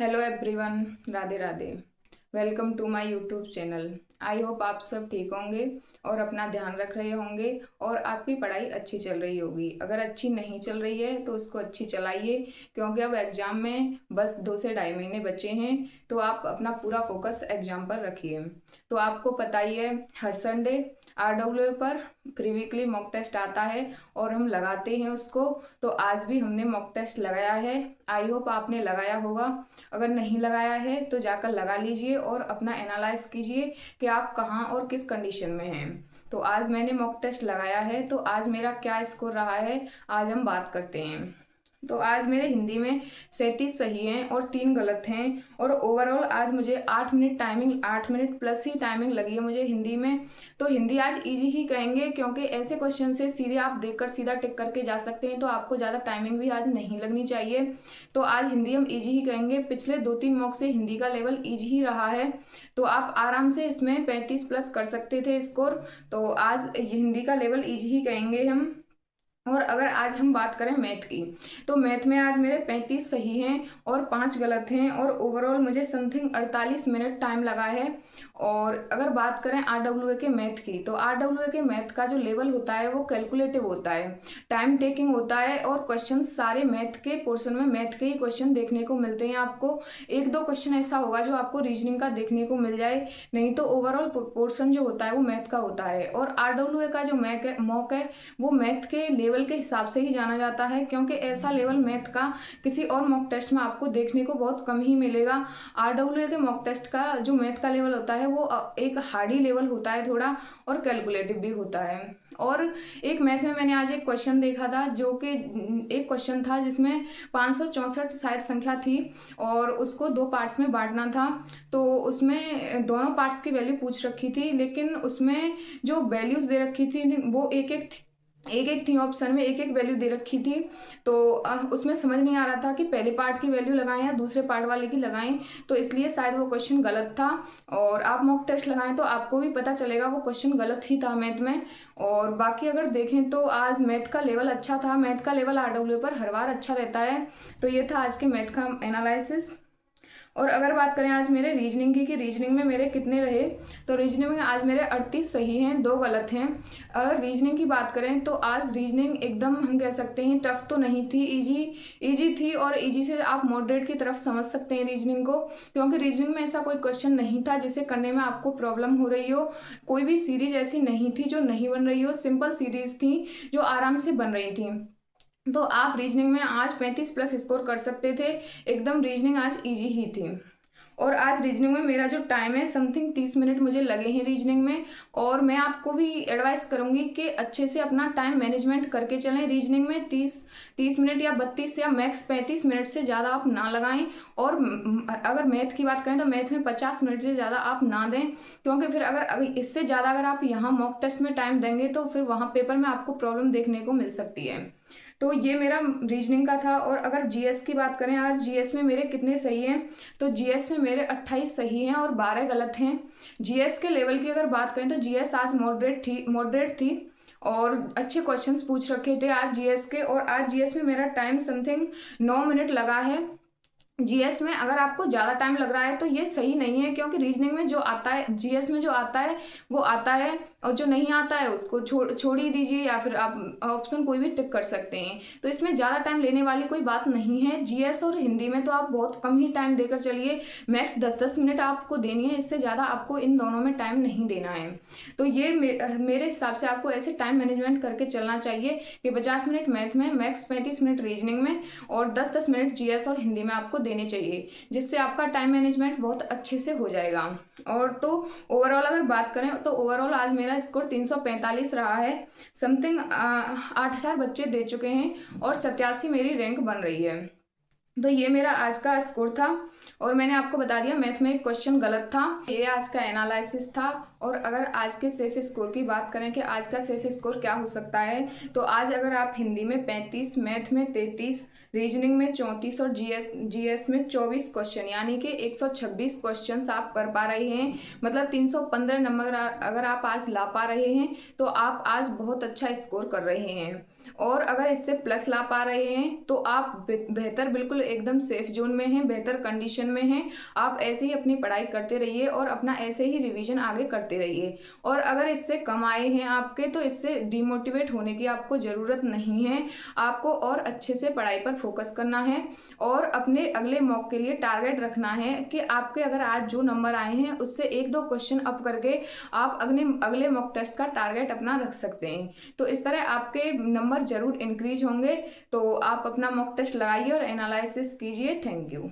Hello everyone, Radhe Radhe. Welcome to my YouTube channel. I hope आप सब ठीक होंगे और अपना ध्यान रख रहे होंगे और आपकी पढ़ाई अच्छी चल रही होगी। अगर अच्छी नहीं चल रही है तो उसको अच्छी चलाइए, क्योंकि अब एग्ज़ाम में बस 2 से ढाई महीने बचे हैं। तो आप अपना पूरा फोकस एग्ज़ाम पर रखिए। तो आपको पता ही है, हर संडे RWA पर फ्री वीकली मॉक टेस्ट आता है और हम लगाते हैं उसको। तो आज भी हमने मॉक टेस्ट लगाया है। आई होप आपने लगाया होगा। अगर नहीं लगाया है तो जाकर लगा लीजिए और अपना एनालाइज कीजिए कि आप कहाँ और किस कंडीशन में हैं। तो आज मैंने मॉक टेस्ट लगाया है, तो आज मेरा क्या स्कोर रहा है आज हम बात करते हैं। तो आज मेरे हिंदी में 37 सही हैं और 3 गलत हैं। और ओवरऑल आज मुझे 8 मिनट टाइमिंग, 8 मिनट प्लस ही टाइमिंग लगी है मुझे हिंदी में। तो हिंदी आज इजी ही कहेंगे, क्योंकि ऐसे क्वेश्चन से सीधे आप देखकर सीधा टिक करके जा सकते हैं, तो आपको ज़्यादा टाइमिंग भी आज नहीं लगनी चाहिए। तो आज हिंदी हम इजी ही कहेंगे। पिछले 2-3 मॉक से हिंदी का लेवल इजी ही रहा है, तो आप आराम से इसमें 35 प्लस कर सकते थे स्कोर। तो आज हिंदी का लेवल इजी ही कहेंगे हम। और अगर आज हम बात करें मैथ की, तो मैथ में आज मेरे 35 सही हैं और 5 गलत हैं और ओवरऑल मुझे समथिंग 48 मिनट टाइम लगा है। और अगर बात करें RWA के मैथ की, तो RWA के मैथ का जो लेवल होता है वो कैलकुलेटिव होता है, टाइम टेकिंग होता है और क्वेश्चन सारे मैथ के पोर्शन में मैथ के ही क्वेश्चन देखने को मिलते हैं आपको। 1-2 क्वेश्चन ऐसा होगा जो आपको रीजनिंग का देखने को मिल जाए, नहीं तो ओवरऑल पोर्शन जो होता है वो मैथ का होता है। और RWA का जो मॉक है वो मैथ के लेवल के हिसाब से ही जाना जाता है, क्योंकि ऐसा लेवल मैथ का किसी और मॉक टेस्ट में आपको देखने को बहुत कम ही मिलेगा। RWA के मॉक टेस्ट का जो मैथ का लेवल होता है वो एक हार्डी लेवल होता है थोड़ा, और कैलकुलेटिव भी होता है। और एक मैथ में मैंने आज एक क्वेश्चन देखा था, जो कि एक क्वेश्चन था जिसमें 564 शायद संख्या थी और उसको 2 पार्ट्स में बांटना था। तो उसमें दोनों पार्ट्स की वैल्यू पूछ रखी थी, लेकिन उसमें जो वैल्यूज दे रखी थी वो एक एक थी, ऑप्शन में एक एक वैल्यू दे रखी थी। तो उसमें समझ नहीं आ रहा था कि पहले पार्ट की वैल्यू लगाएं या दूसरे पार्ट वाले की लगाएं, तो इसलिए शायद वो क्वेश्चन गलत था। और आप मॉक टेस्ट लगाएं तो आपको भी पता चलेगा वो क्वेश्चन गलत ही था मैथ में। और बाकी अगर देखें तो आज मैथ का लेवल अच्छा था। मैथ का लेवल RWA पर हर बार अच्छा रहता है। तो ये था आज के मैथ का एनालिसिस। और अगर बात करें आज मेरे रीजनिंग की कि रीजनिंग में मेरे कितने रहे, तो रीजनिंग में आज मेरे 38 सही हैं, 2 गलत हैं। अगर रीजनिंग की बात करें तो आज रीजनिंग एकदम हम कह सकते हैं टफ तो नहीं थी, इजी थी। और इजी से आप मॉडरेट की तरफ समझ सकते हैं रीजनिंग को, क्योंकि रीजनिंग में ऐसा कोई क्वेश्चन नहीं था जिसे करने में आपको प्रॉब्लम हो रही हो। कोई भी सीरीज ऐसी नहीं थी जो नहीं बन रही हो, सिंपल सीरीज थी जो आराम से बन रही थी। तो आप रीजनिंग में आज 35 प्लस स्कोर कर सकते थे। एकदम रीजनिंग आज इजी ही थी। और आज रीजनिंग में मेरा जो टाइम है समथिंग 30 मिनट मुझे लगे हैं रीजनिंग में। और मैं आपको भी एडवाइस करूंगी कि अच्छे से अपना टाइम मैनेजमेंट करके चलें। रीजनिंग में 30 मिनट या 32 या मैक्स 35 मिनट से ज़्यादा आप ना लगाएं। और अगर मैथ की बात करें तो मैथ में 50 मिनट से ज़्यादा आप ना दें, क्योंकि फिर अगर इससे ज़्यादा अगर आप यहाँ मॉक टेस्ट में टाइम देंगे तो फिर वहाँ पेपर में आपको प्रॉब्लम देखने को मिल सकती है। तो ये मेरा रीजनिंग का था। और अगर जीएस की बात करें, आज जीएस में मेरे कितने सही हैं, तो जीएस में मेरे 28 सही हैं और 12 गलत हैं। जीएस के लेवल की अगर बात करें तो जीएस आज मॉडरेट थी और अच्छे क्वेश्चंस पूछ रखे थे आज जीएस के। और आज जीएस में मेरा टाइम समथिंग 9 मिनट लगा है। जीएस में अगर आपको ज़्यादा टाइम लग रहा है तो ये सही नहीं है, क्योंकि रीजनिंग में जो आता है, जीएस में जो आता है वो आता है, और जो नहीं आता है उसको छोड़ ही दीजिए, या फिर आप ऑप्शन कोई भी टिक कर सकते हैं। तो इसमें ज़्यादा टाइम लेने वाली कोई बात नहीं है। जीएस और हिंदी में तो आप बहुत कम ही टाइम देकर चलिए, मैक्स 10-10 मिनट आपको देनी है, इससे ज़्यादा आपको इन दोनों में टाइम नहीं देना है। तो ये मेरे हिसाब से आपको ऐसे टाइम मैनेजमेंट करके चलना चाहिए कि 50 मिनट मैथ में, मैक्स 35 मिनट रीजनिंग में और 10-10 मिनट जीएस और हिंदी में आपको देने चाहिए, जिससे आपका टाइम मैनेजमेंट बहुत अच्छे से हो जाएगा। और तो ओवरऑल अगर बात करें तो ओवरऑल आज मेरा स्कोर 345 रहा है। समथिंग 8,000 बच्चे दे चुके हैं और 87 मेरी रैंक बन रही है। तो ये मेरा आज का स्कोर था। और मैंने आपको बता दिया मैथ में एक क्वेश्चन गलत था। ये आज का एनालिसिस था। और अगर आज के सेफ स्कोर की बात करें कि आज का सेफ स्कोर क्या हो सकता है, तो आज अगर आप हिंदी में 35, मैथ में 33, रीजनिंग में 34 और जीएस में 24 क्वेश्चन, यानी कि 126 क्वेश्चन आप कर पा रहे हैं, मतलब 315 नंबर अगर आप आज ला पा रहे हैं तो आप आज बहुत अच्छा स्कोर कर रहे हैं। और अगर इससे प्लस ला पा रहे हैं तो आप बेहतर, बिल्कुल एकदम सेफ जोन में हैं, बेहतर कंडीशन में हैं। आप ऐसे ही अपनी पढ़ाई करते रहिए और अपना ऐसे ही रिवीजन आगे करते रहिए। और अगर इससे कम आए हैं आपके, तो इससे डिमोटिवेट होने की आपको ज़रूरत नहीं है। आपको और अच्छे से पढ़ाई पर फोकस करना है और अपने अगले मॉक के लिए टारगेट रखना है कि आपके अगर आज जो नंबर आए हैं उससे 1-2 क्वेश्चन अप करके आप अगले मॉक टेस्ट का टारगेट अपना रख सकते हैं। तो इस तरह आपके नंबर ज़रूर इंक्रीज होंगे। तो आप अपना मॉक टेस्ट लगाइए और एनालिसिस कीजिए। Thank you.